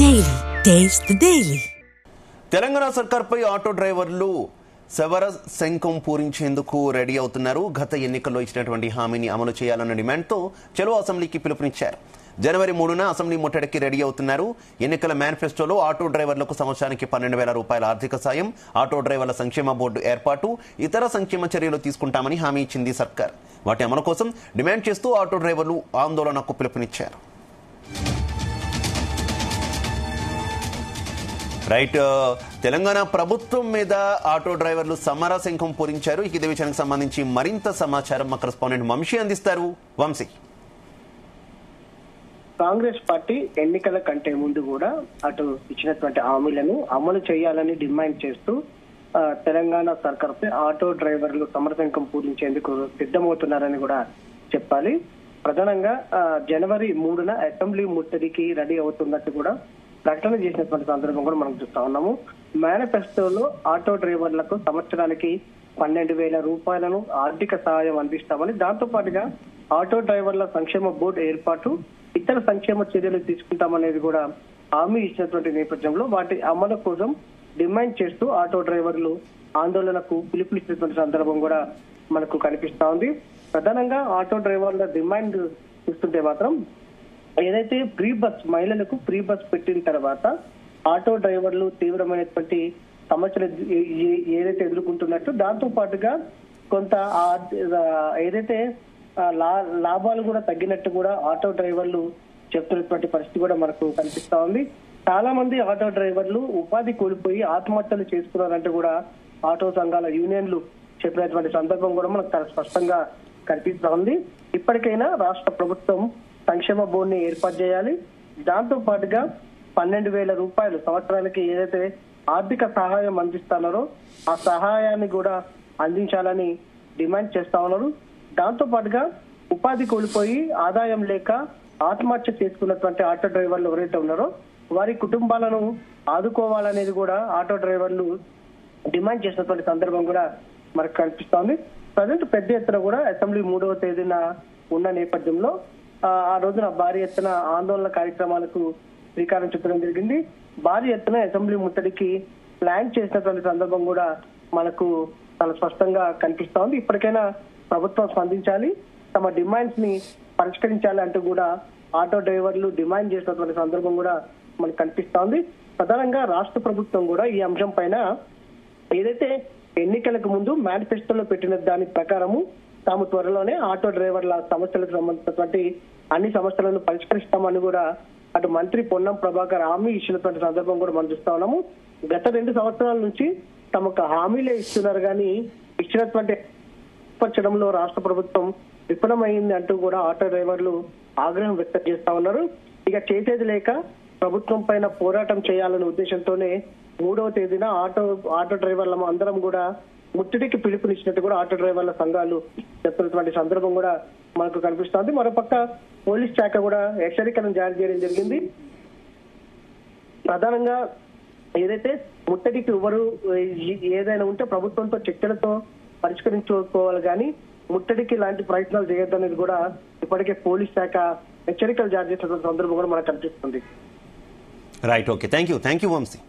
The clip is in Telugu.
Daily. Taste the Daily. Telangana సర్కార్పై ఆటో డ్రైవర్లు శవర శంఖం పూరించేందుకు రెడీ అవుతున్నారు. గత ఎన్నికల్లో ఇచ్చినటువంటి హామీని అమలు చేయాలన్న డిమాండ్తో చలో అసెంబ్లీకి పిలుపునిచ్చారు. జనవరి 3న అసెంబ్లీ ముట్టడికి రెడీ అవుతున్నారు. ఎన్నికల మేనిఫెస్టోలో ఆటో డ్రైవర్లకు సంవత్సరానికి 12,000 రూపాయల ఆర్థిక సాయం, ఆటో డ్రైవర్ల సంక్షేమ బోర్డు ఏర్పాటు, ఇతర సంక్షేమ చర్యలు తీసుకుంటామని హామీ ఇచ్చింది సర్కార్. వాటి అమలు కోసం డిమాండ్ చేస్తూ ఆటో డ్రైవర్లు ఆందోళనకు పిలుపునిచ్చారు. రైట్, తెలంగాణ ప్రభుత్వం మీద ఆటో డ్రైవర్లు సమరశంఖం పూరించారు. ఇదే విషయానికి సంబంధించి మరింత సమాచారం మా కరెస్పాండెంట్ వంశీ అందిస్తారు. వంశీ, కాంగ్రెస్ పార్టీ ఎన్నికల కంటే ముందు కూడా అటు ఇచ్చినటువంటి హామీలను అమలు చేయాలని డిమాండ్ చేస్తూ తెలంగాణ సర్కార్పై ఆటో డ్రైవర్లు సమరశంఖం పూరించేందుకు సిద్ధమవుతున్నారని కూడా చెప్పాలి. ప్రధానంగా జనవరి 3న అసెంబ్లీ ముట్టడికి రెడీ అవుతున్నట్టు కూడా ప్రకటన చేసినటువంటి సందర్భం కూడా మనం చూస్తా ఉన్నాము. మేనిఫెస్టోలో ఆటో డ్రైవర్లకు సంవత్సరానికి 12,000 రూపాయలను ఆర్థిక సహాయం అందిస్తామని, దాంతో పాటుగా ఆటో డ్రైవర్ల సంక్షేమ బోర్డు ఏర్పాటు, ఇతర సంక్షేమ చర్యలు తీసుకుంటామనేది కూడా హామీ ఇచ్చినటువంటి నేపథ్యంలో వాటి అమలు కోసం డిమాండ్ చేస్తూ ఆటో డ్రైవర్లు ఆందోళనకు పిలుపునిచ్చినటువంటి సందర్భం కూడా మనకు కనిపిస్తా ఉంది. ప్రధానంగా ఆటో డ్రైవర్ల డిమాండ్ చూస్తుంటే మాత్రం ఏదైతే ఫ్రీ బస్, మహిళలకు ఫ్రీ బస్ పెట్టిన తర్వాత ఆటో డ్రైవర్లు తీవ్రమైనటువంటి సమస్యలు ఏదైతే ఎదుర్కొంటున్నట్టు, దాంతో పాటుగా కొంత ఏదైతే లాభాలు కూడా తగ్గినట్టు కూడా ఆటో డ్రైవర్లు చెప్తున్నటువంటి పరిస్థితి కూడా మనకు కనిపిస్తా ఉంది. చాలా మంది ఆటో డ్రైవర్లు ఉపాధి కోల్పోయి ఆత్మహత్యలు చేసుకున్నారంటూ కూడా ఆటో సంఘాల యూనియన్లు చెప్పినటువంటి సందర్భం కూడా మనకు చాలా స్పష్టంగా కనిపిస్తా ఉంది. ఇప్పటికైనా రాష్ట్ర ప్రభుత్వం సంక్షేమ బోర్డుని ఏర్పాటు చేయాలి. దాంతో పాటుగా 12,000 రూపాయలు సంవత్సరానికి ఏదైతే ఆర్థిక సహాయం అందిస్తున్నారో ఆ సహాయాన్ని కూడా అందించాలని డిమాండ్ చేస్తా ఉన్నారు. దాంతో పాటుగా ఉపాధి కోల్పోయి ఆదాయం లేక ఆత్మహత్య చేసుకున్నటువంటి ఆటో డ్రైవర్లు ఎవరైతే ఉన్నారో వారి కుటుంబాలను ఆదుకోవాలనేది కూడా ఆటో డ్రైవర్లు డిమాండ్ చేసినటువంటి సందర్భం కూడా మనకు కనిపిస్తోంది. ప్రజెంట్ పెద్ద ఎత్తున కూడా అసెంబ్లీ 3వ తేదీన ఉన్న నేపథ్యంలో ఆ రోజున భారీ ఎత్తున ఆందోళన కార్యక్రమాలకు శ్రీకారం చుట్టడం జరిగింది. భారీ ఎత్తున అసెంబ్లీ ముట్టడికి ప్లాన్ చేసినటువంటి సందర్భం కూడా మనకు చాలా స్పష్టంగా కనిపిస్తా ఉంది. ఇప్పటికైనా ప్రభుత్వం స్పందించాలి, తమ డిమాండ్స్ ని పరిష్కరించాలి అంటూ కూడా ఆటో డ్రైవర్లు డిమాండ్ చేసినటువంటి సందర్భం కూడా మనకు కనిపిస్తా ఉంది. ప్రధానంగా రాష్ట్ర ప్రభుత్వం కూడా ఈ అంశం పైన ఏదైతే ఎన్నికలకు ముందు మేనిఫెస్టోలో పెట్టిన దాని ప్రకారము తాము త్వరలోనే ఆటో డ్రైవర్ల సమస్యలకు సంబంధించినటువంటి అన్ని సమస్యలను పరిష్కరిస్తామని కూడా అటు మంత్రి పొన్నం ప్రభాకర్ హామీ ఇచ్చినటువంటి సందర్భం కూడా మనం చూస్తా ఉన్నాము. గత 2 సంవత్సరాల నుంచి తమకు హామీలే ఇస్తున్నారు కానీ ఇచ్చినటువంటి పరచడంలో రాష్ట్ర ప్రభుత్వం విఫలమైంది అంటూ కూడా ఆటో డ్రైవర్లు ఆగ్రహం వ్యక్తం చేస్తా ఉన్నారు. ఇక చేసేది లేక ప్రభుత్వం పైన పోరాటం చేయాలనే ఉద్దేశంతోనే 3వ తేదీన ఆటో డ్రైవర్ల అందరం కూడా ముట్టడికి పిలుపునిచ్చినట్టు కూడా ఆటో డ్రైవర్ల సంఘాలు చెప్తున్నటువంటి సందర్భం కూడా మనకు కనిపిస్తోంది. మరోపక్క పోలీస్ శాఖ కూడా హెచ్చరికలను జారీ చేయడం జరిగింది. ప్రధానంగా ఏదైతే ముట్టడికి ఎవరు ఏదైనా ఉంటే ప్రభుత్వంతో చర్చలతో పరిష్కరించుకోవాలి కానీ ముట్టడికి లాంటి ప్రయత్నాలు చేయొద్దనేది కూడా ఇప్పటికే పోలీస్ శాఖ హెచ్చరికలు జారీ చేసినటువంటి సందర్భం కూడా మనకు కనిపిస్తుంది. Right, okay, thank you Vamsi.